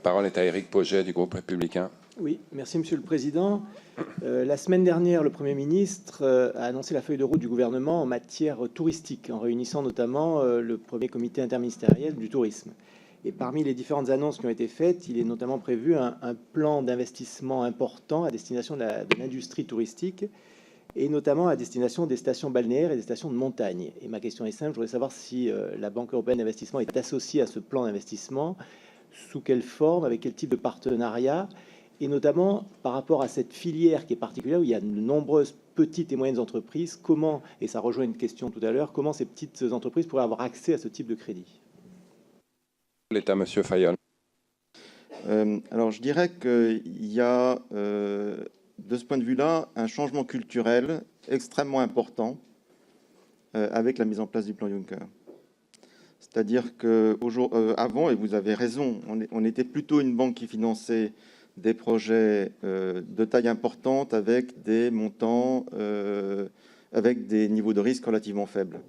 parole est à Éric Pauget du groupe républicain. Oui, merci Monsieur le Président. La semaine dernière, le Premier ministre a annoncé la feuille de route du gouvernement en matière touristique, en réunissant notamment le premier comité interministériel du tourisme. Et parmi les différentes annonces qui ont été faites, il est notamment prévu un plan d'investissement important à destination de l'industrie touristique, et notamment à destination des stations balnéaires et des stations de montagne. Et ma question est simple, je voudrais savoir si la Banque européenne d'investissement est associée à ce plan d'investissement, sous quelle forme, avec quel type de partenariat, et notamment par rapport à cette filière qui est particulière, où il y a de nombreuses petites et moyennes entreprises, comment, et ça rejoint une question tout à l'heure, comment ces petites entreprises pourraient avoir accès à ce type de crédit? L'État, Monsieur Fayon. Alors, je dirais qu'il y a, de ce point de vue-là, un changement culturel extrêmement important avec la mise en place du plan Juncker. C'est-à-dire qu'avant, et vous avez raison, on était plutôt une banque qui finançait des projets de taille importante avec des montants, avec des niveaux de risque relativement faibles.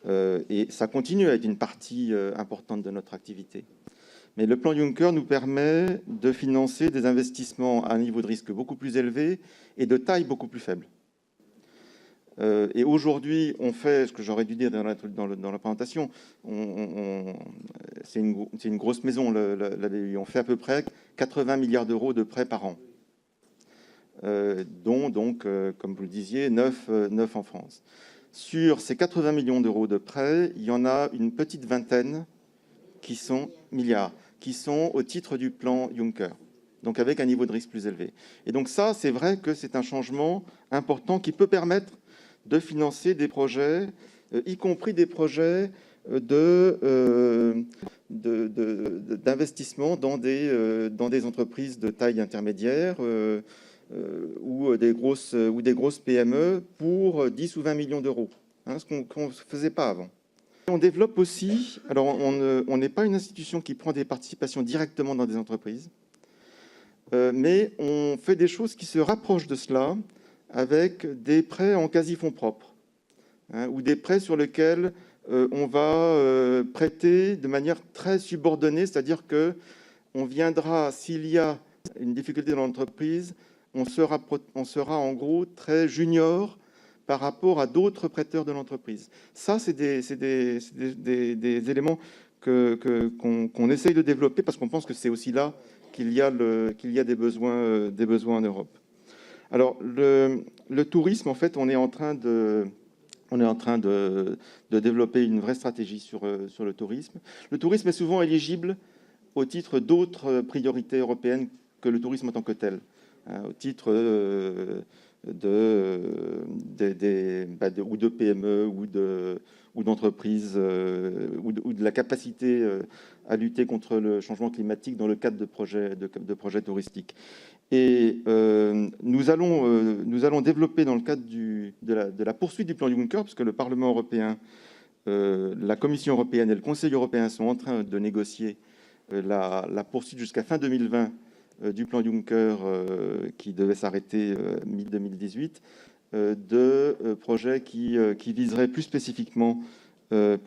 Et ça continue à être une partie importante de notre activité. Mais le plan Juncker nous permet de financer des investissements à un niveau de risque beaucoup plus élevé et de taille beaucoup plus faible. Et aujourd'hui, on fait, ce que j'aurais dû dire dans la présentation, c'est une grosse maison, la BEI. On fait à peu près 80 milliards d'euros de prêts par an, dont, donc, comme vous le disiez, 9 en France. Sur ces 80 millions d'euros de prêts, il y en a une petite vingtaine qui sont milliards, qui sont au titre du plan Juncker, donc avec un niveau de risque plus élevé. Et donc ça, c'est vrai que c'est un changement important qui peut permettre de financer des projets, y compris des projets d'investissement dans des entreprises de taille intermédiaire ou des grosses PME pour 10 ou 20 millions d'euros, hein, ce qu'on ne faisait pas avant. On développe aussi, alors on n'est pas une institution qui prend des participations directement dans des entreprises, mais on fait des choses qui se rapprochent de cela avec des prêts en quasi-fonds propres, hein, ou des prêts sur lesquels on va prêter de manière très subordonnée, c'est-à-dire qu'on viendra, s'il y a une difficulté dans l'entreprise, on sera en gros très junior par rapport à d'autres prêteurs de l'entreprise. Ça, c'est des éléments qu'on essaye de développer parce qu'on pense que c'est aussi là qu'il y a des besoins en Europe. Alors, le tourisme, en fait, on est en train de développer une vraie stratégie sur le tourisme. Le tourisme est souvent éligible au titre d'autres priorités européennes que le tourisme en tant que tel, hein, au titre ou de PME ou d'entreprises ou de la capacité à lutter contre le changement climatique dans le cadre de projets touristiques. Et nous allons développer dans le cadre de la poursuite du plan Juncker, parce que le Parlement européen, la Commission européenne et le Conseil européen sont en train de négocier la poursuite jusqu'à fin 2020 du plan Juncker qui devait s'arrêter mi-2018, de projets qui viseraient plus spécifiquement le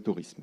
tourisme.